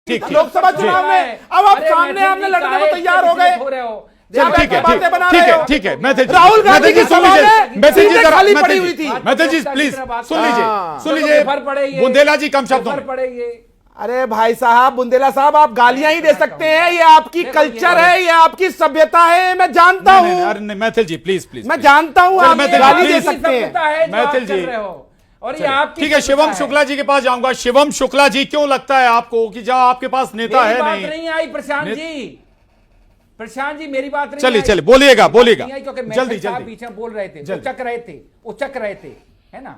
ठीक है लोकसभा चुनाव में। अब आप सामने आमने लड़ने को तैयार हो गए। ठीक है राहुल गांधी की सभा में मैथिल जी सीटें जरा खाली पड़ी हुई थी। मैथिल जी प्लीज सुन लीजिए बुंदेला जी कम शब्दों में। अरे भाई साहब, बुंदेला साहब, आप गालियां ही दे सकते हैं, ये आपकी कल्चर है, ये आपकी सभ्यता है, मैं जानता हूँ। अरे मैथिल जी प्लीज प्लीज, मैं जानता हूँ आप गाली दे सकते हैं। मैथिल जी और ये आपकी ठीक है, शिवम शुक्ला जी के पास जाऊंगा। शिवम शुक्ला जी, क्यों लगता है आपको कि जहां आपके पास नेता है नहीं आई प्रशांत जी, मेरी बात नहीं। चलिए बोलिएगा क्योंकि जल्दी बीच में बोल रहे थे, उचक रहे थे, है ना।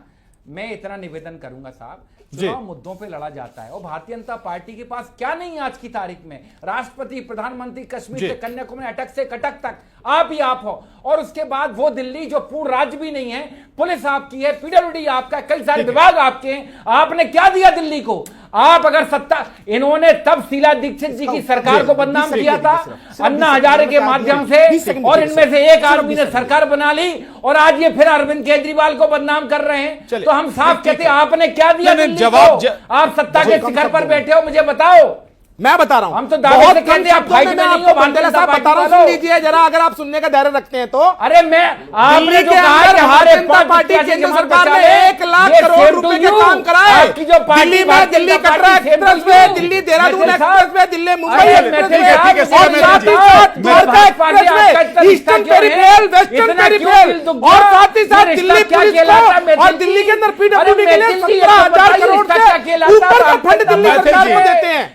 मैं इतना निवेदन करूंगा साहब, चुनाव मुद्दों पे लड़ा जाता है और भारतीय जनता पार्टी के पास क्या नहीं है आज की तारीख में। राष्ट्रपति, प्रधानमंत्री, कश्मीर से कन्याकुमारी, अटक से कटक तक आप ही आप हो, और उसके बाद वो दिल्ली जो पूर्ण राज्य भी नहीं है, पुलिस आपकी है, पीडब्ल्यूडी आपका, कई सारे विभाग आपके हैं। आपने क्या दिया दिल्ली को? आप अगर सत्ता, इन्होंने तब शीला दीक्षित जी की सरकार को बदनाम किया था अन्ना हजारे के माध्यम से, और इनमें से एक आदमी ने सरकार बना ली, और आज ये फिर अरविंद केजरीवाल को बदनाम कर रहे हैं। तो हम साफ कहते हैं, आपने क्या दिया दिल्ली को? आप सत्ता के शिखर पर बैठे हो, मुझे बताओ। मैं बता रहा हूं, हम तो दावे से कहते हैं आप फाइट में नहीं हो। बुंदेला साहब बता रहा हूं, सुन लीजिए जरा, अगर आप सुनने का धैर्य रखते हैं तो। अरे मैं आपने जो कहा कि भारतीय जनता पार्टी केंद्र सरकार ने 1 लाख करोड़ रुपए के काम कराए। दिल्ली में Delhi Katra express way, Delhi Dehradun express way, Delhi Mumbai express way, और साथ ही साथ Dwarka express way, eastern peripheral, western peripheral, और साथ ही साथ दिल्ली पुलिस को और दिल्ली के अंदर पीडब्ल्यूडी के लिए 17,000 करोड़ से ऊपर का फंड दिल्ली सरकार को देते हैं।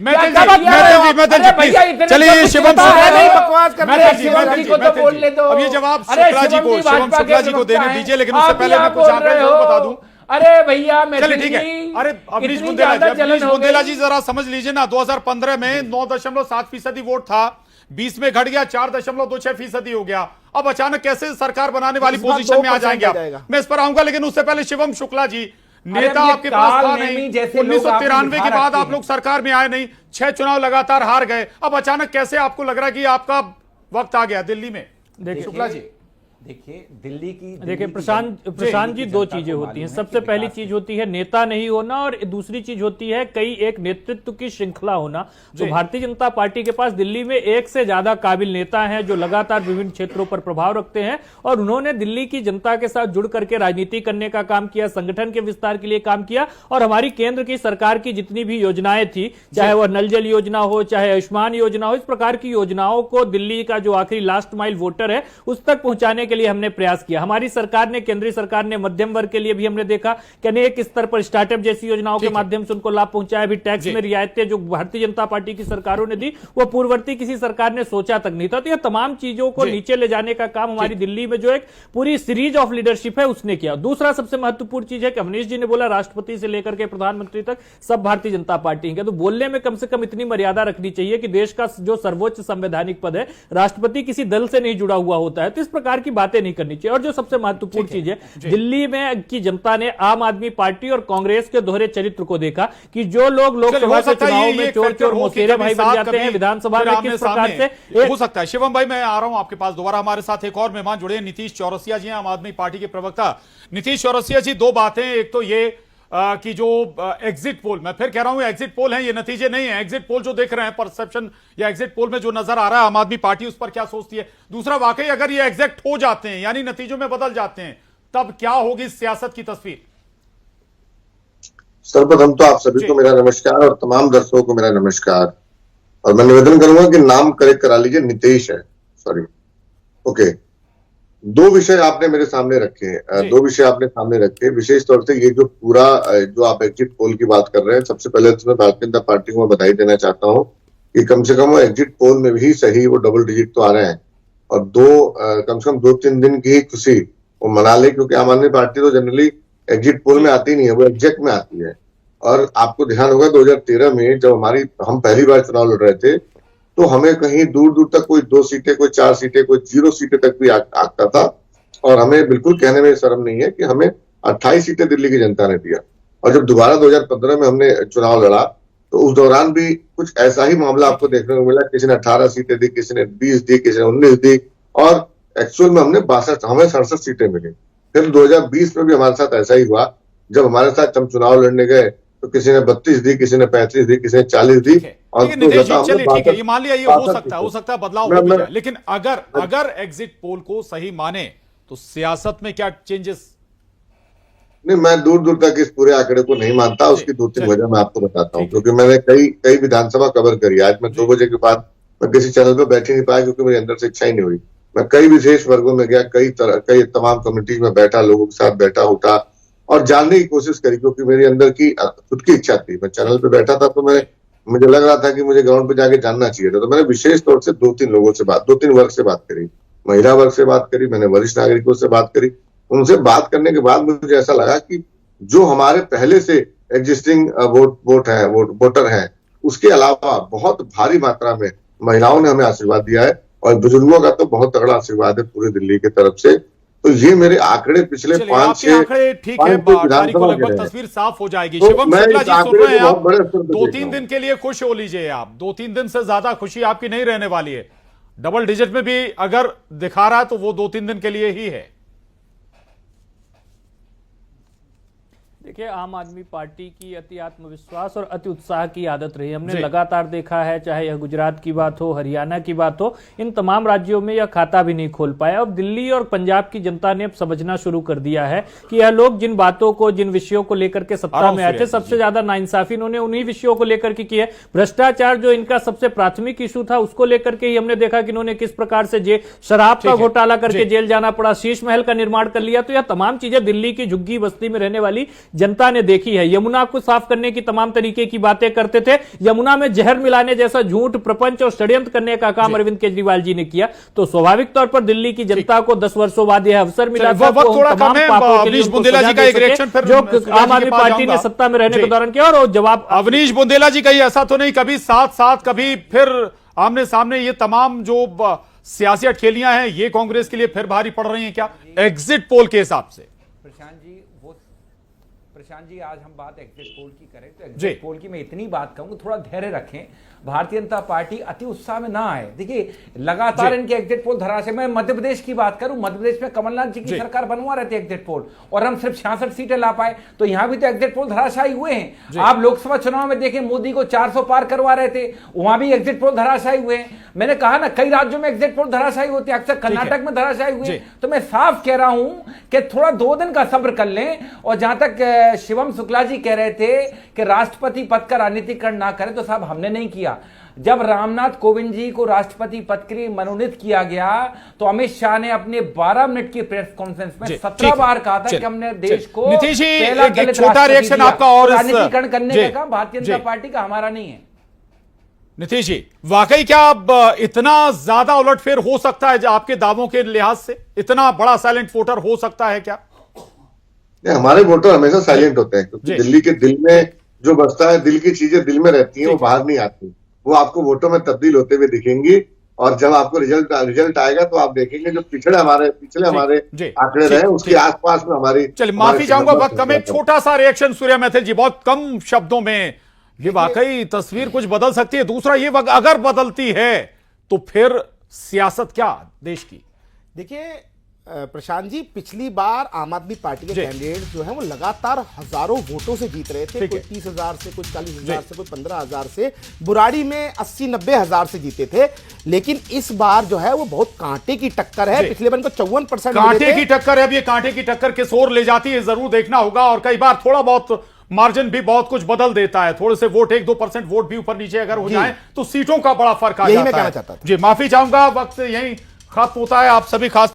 चलिए शिवम बकवास कर रहे हैं। शिवम जी को तो बोलने दो। अब ये जवाब शुक्ला जी को, शिवम शुक्ला जी को देने दीजिए, लेकिन उससे पहले मैं कुछ जानकारी जरूर बता दूं। अरे भैया, चलिए ठीक है। अरे अवनीश बुंदेला जी जरा समझ लीजिए ना, 2015 में 9.7% वोट था, 20 में घट गया 4.26% हो गया। अब अचानक कैसे सरकार बनाने वाली पोजीशन में आ जाएंगे आप? मैं इस पर आऊंगा, लेकिन उससे पहले शिवम शुक्ला जी, नेता आपके पास था नहीं, 1993 के बाद आप लोग सरकार में आए नहीं, 6 चुनाव लगातार हार गए। अब अचानक कैसे आपको लग रहा है कि आपका वक्त आ गया दिल्ली में? शुक्ला जी देखिए, दिल्ली की देखिए प्रशांत जी, दो चीजें होती हैं। सबसे पहली चीज होती है नेता नहीं होना, और दूसरी चीज होती है कई एक नेतृत्व की श्रृंखला होना। तो भारतीय जनता पार्टी के पास दिल्ली में 1 से ज्यादा काबिल नेता हैं जो लगातार विभिन्न क्षेत्रों पर प्रभाव रखते हैं, और उन्होंने दिल्ली की जनता के साथ जुड़ करके राजनीति करने का काम किया, संगठन के विस्तार के लिए काम किया, और हमारी केंद्र की सरकार की जितनी भी योजनाएं थी, चाहे वह नल जल योजना हो, चाहे आयुष्मान योजना हो, इस प्रकार की योजनाओं को दिल्ली का जो आखिरी लास्ट माइल वोटर है उस तक पहुंचाने के लिए हमने प्रयास किया। हमारी सरकार ने, केंद्रीय सरकार ने मध्यम वर्ग के लिए भी हमने देखा कि अनेक स्तर पर स्टार्टअप जैसी योजनाओं के माध्यम से उनको लाभ पहुंचाया। अभी टैक्स में रियायतें जो भारतीय जनता पार्टी की सरकारों ने दी, वो पूर्ववर्ती किसी सरकार ने सोचा तक नहीं था। तो ये तमाम चीजों को नीचे ले जाने का काम हमारी दिल्ली में जो एक पूरी सीरीज ऑफ लीडरशिप है उसने किया। दूसरा सबसे महत्वपूर्ण चीज है कि अवनीश जी ने बोला राष्ट्रपति से लेकर के प्रधानमंत्री तक सब भारतीय जनता पार्टी है, तो बोलने में कम से कम इतनी मर्यादा रखनी चाहिए कि देश का जो सर्वोच्च संवैधानिक पद है, राष्ट्रपति किसी दल से नहीं जुड़ा हुआ होता है, तो इस प्रकार की बातें नहीं करनी चाहिए। और जो सबसे महत्वपूर्ण चीज है, दिल्ली में की जनता ने आम आदमी पार्टी और कांग्रेस के दोहरे चरित्र को देखा कि जो लोग लोकसभा के चुनाव में चोर चोर मौसेरे भाई बन जाते हैं, विधानसभा में किस प्रकार से हो सकता है। शिवम भाई, मैं आ रहा हूं आपके पास दोबारा। हमारे साथ एक और मेहमान जुड़े हैं, नीतीश चौरसिया जी हैं, आम आदमी पार्टी के प्रवक्ता। नीतीश चौरसिया जी, दो बातें, एक तो ये कि जो एग्जिट पोल, मैं फिर कह रहा हूं एग्जिट पोल है, ये नतीजे नहीं है। एग्जिट पोल जो देख रहे हैं, परसेप्शन या एग्जिट पोल में जो नजर आ रहा है आम आदमी पार्टी, उस पर क्या सोचती है? दूसरा, वाकई अगर ये एग्जैक्ट हो जाते हैं, यानी नतीजों में बदल जाते हैं, तब क्या होगी सियासत की तस्वीर? सर्वप्रथम तो आप सभी को मेरा नमस्कार, और तमाम दर्शकों को मेरा नमस्कार। और मैं निवेदन करूंगा कि नाम करेक्ट करा लीजिए, नितेश है, सॉरी। ओके, दो विषय आपने मेरे सामने रखे, विशेष तौर से ये जो पूरा जो आप एग्जिट पोल की बात कर रहे हैं, सबसे पहले तो मैं भारतीय जनता पार्टी को बधाई देना चाहता हूं कि कम से कम वो एग्जिट पोल में भी सही वो डबल डिजिट तो आ रहे हैं, और कम से कम 2-3 दिन की ही खुशी वो मना ले, क्योंकि आम आदमी पार्टी तो जनरली एग्जिट पोल में आती नहीं है, वो एग्जैक्ट में आती है। और आपको ध्यान होगा 2013 में जब हम पहली बार चुनाव लड़ रहे थे, तो हमें कहीं दूर दूर तक कोई 2 सीटें, कोई 4 सीटें, कोई 0 सीटें तक भी आता था, और हमें बिल्कुल कहने में शर्म नहीं है कि हमें 28 सीटें दिल्ली की जनता ने दिया। और जब दोबारा 2015 में हमने चुनाव लड़ा, तो उस दौरान भी कुछ ऐसा ही मामला आपको देखने को मिला, किसी ने 18 सीटें दी, किसी ने 20 दी, किसी ने 19 दी, और एक्चुअल में हमें 67 सीटें मिली। फिर 2020 में भी हमारे साथ ऐसा ही हुआ, जब हमारे साथ हम चुनाव लड़ने गए तो किसी ने 32 दी, किसी ने 35 दी, किसी ने 40 दी, और ठीक है नितेश जी, चलिए ठीक है, ये मान लिया, ये हो सकता है बदलाव हो भी जाए, लेकिन अगर एग्जिट पोल को सही माने तो सियासत में क्या चेंजेस? नहीं, मैं दूर दूर तक इस पूरे आंकड़े को नहीं मानता। उसकी 2-3 वजह मैं आपको बताता हूँ, क्योंकि मैंने कई विधानसभा कवर करी। आज मैं 2 बजे के बाद मैं किसी चैनल पर बैठ ही नहीं पाया, क्योंकि मेरे अंदर से इच्छा ही नहीं हुई। मैं कई विशेष वर्गों में गया, कई तमाम कम्युनिटी में बैठा, लोगों के साथ बैठा उठा और जानने की कोशिश करी, क्योंकि मेरी अंदर की खुद की इच्छा थी। मैं चैनल पे बैठा था तो मुझे लग रहा था कि मुझे ग्राउंड पे जाके जानना चाहिए था। तो मैंने विशेष तौर से 2-3 लोगों से 2-3 वर्ग से बात करी, महिला वर्ग से बात करी, मैंने वरिष्ठ नागरिकों से बात करी। उनसे बात करने के बाद मुझे ऐसा लगा कि जो हमारे पहले से एग्जिस्टिंग वोटर हैं, उसके अलावा बहुत भारी मात्रा में महिलाओं ने हमें आशीर्वाद दिया है, और बुजुर्गों का तो बहुत तगड़ा आशीर्वाद है पूरी दिल्ली की तरफ से। तो ये मेरे आंकड़े पिछले 5-6 आंकड़े ठीक है, तारीख को लगभग तस्वीर साफ हो जाएगी। तो शिवम शुक्ला जी सुन रहे हैं आप, बड़े स्तर पे 2-3 दिन के लिए खुश हो लीजिए आप, 2-3 दिन से ज्यादा खुशी आपकी नहीं रहने वाली है। डबल डिजिट में भी अगर दिखा रहा है तो वो 2-3 दिन के लिए ही है। देखिए, आम आदमी पार्टी की अति आत्मविश्वास और अति उत्साह की आदत रही। हमने लगातार देखा है, चाहे यह गुजरात की बात हो, हरियाणा की बात हो, इन तमाम राज्यों में यह खाता भी नहीं खोल पाया। अब दिल्ली और पंजाब की जनता ने अब समझना शुरू कर दिया है कि यह लोग जिन बातों को, जिन विषयों को लेकर के सत्ता में आए थे, सबसे ज्यादा नाइंसाफी इन्होंने उन्हीं विषयों को लेकर के की है। भ्रष्टाचार जो इनका सबसे प्राथमिक इशू था, उसको लेकर के ही हमने देखा कि इन्होंने किस प्रकार से शराब का घोटाला करके जेल जाना पड़ा, शीश महल का निर्माण कर लिया। तो यह तमाम चीजें दिल्ली की झुग्गी बस्ती में रहने वाली जनता ने देखी है। यमुना को साफ करने की तमाम तरीके की बातें करते थे, यमुना में जहर मिलाने जैसा झूठ, प्रपंच और षड्यंत्र करने का काम अरविंद केजरीवाल जी ने किया। तो स्वाभाविक तौर पर दिल्ली की जनता को 10 वर्षों बाद यह अवसर मिला था जो आम आदमी पार्टी ने सत्ता में रहने के दौरान किया। और जवाब अवनीश बुंदेला जी, कहीं ऐसा तो नहीं कभी साथ साथ कभी फिर आमने सामने ये तमाम जो सियासी अटखेलियां हैं, ये कांग्रेस के लिए फिर भारी पड़ रही हैं क्या एग्जिट पोल के हिसाब से? प्रशांत जी, आज हम बात एग्जिट पोल की करें तो एग्जिट पोल की मैं इतनी बात कहूंगा, थोड़ा धैर्य रखें। भारतीय जनता पार्टी अति उत्साह में ना आए। देखिए, लगातार इनके एग्जिट पोल धराशायी। मैं मध्य प्रदेश की बात करूं, मध्य प्रदेश में कमलनाथ जी की सरकार बनवा रहे थे एग्जिट पोल, और हम सिर्फ 66 सीटें ला पाए। तो यहां भी तो एग्जिट पोल धराशायी हुए हैं। आप लोकसभा चुनाव में देखें, मोदी को 400 पार करवा रहे थे, वहां भी एग्जिट पोल धराशायी हुए हैं। मैंने कहा ना, कई राज्यों में एग्जिट पोल धराशायी होते हैं, अक्सर कर्नाटक में धराशायी हुए। तो मैं साफ कह रहा हूं कि थोड़ा 2 दिन का सब्र कर लें। और जहां तक शिवम शुक्ला जी कह रहे थे कि राष्ट्रपति पद का राजनीतिकरण ना करें, तो साहब हमने नहीं किया। जब रामनाथ कोविंद जी को राष्ट्रपति पद के लिए मनोनीत किया गया, तो अमित शाह ने अपने 12 मिनट की प्रेस कॉन्फ्रेंस में 17 बार कहा था कि हमने देश को पहला दलित छोटा रिएक्शन आपका और राजनीतिकरण करने का काम भारतीय जनता पार्टी का, हमारा नहीं है। नीतीश जी, वाकई क्या अब इतना ज्यादा उलटफेर हो सकता है आपके दावों के लिहाज से? इतना बड़ा साइलेंट वोटर हो सकता है क्या? हमारे वोटर हमेशा साइलेंट होते हैं, क्योंकि दिल्ली के दिल में जो बसता है, दिल की चीजें दिल में रहती हैं, वो बाहर नहीं आती। वो आपको वोटों में तब्दील होते हुए दिखेंगी, और जब आपको रिजल्ट आएगा तो आप देखेंगे जो पिछले हमारे आंकड़े रहे, उसके आसपास में हमारी। चलिए, माफी चाहूंगा, वक्त कम, एक छोटा सा रिएक्शन सूर्या मैथिल जी, बहुत कम शब्दों में। ये वाकई तस्वीर कुछ बदल सकती है। दूसरा, ये अगर बदलती है तो फिर सियासत क्या देश की? देखिए प्रशांत जी, पिछली बार आम आदमी पार्टी के कैंडिडेट जो है वो लगातार हजारों वोटों से जीत रहे थे। कोई 30,000 से, कुछ 40,000 से, कोई 15,000 से। बुराड़ी में 80-90 हजार से जीते थे। लेकिन इस बार जो है वो बहुत कांटे की टक्कर है। पिछले बार इनको 54% कांटे की टक्कर है। अब ये कांटे की टक्कर किस ओर ले जाती है जरूर देखना होगा। और कई बार थोड़ा बहुत मार्जिन भी बहुत कुछ बदल देता है। थोड़े से वोट, 1-2% वोट भी ऊपर नीचे अगर हो जाए तो सीटों का बड़ा फर्क आ जाता है। यही मैं कहना चाहता था। जी, माफी चाहूंगा, वक्त यही खत्म होता है। आप सभी खास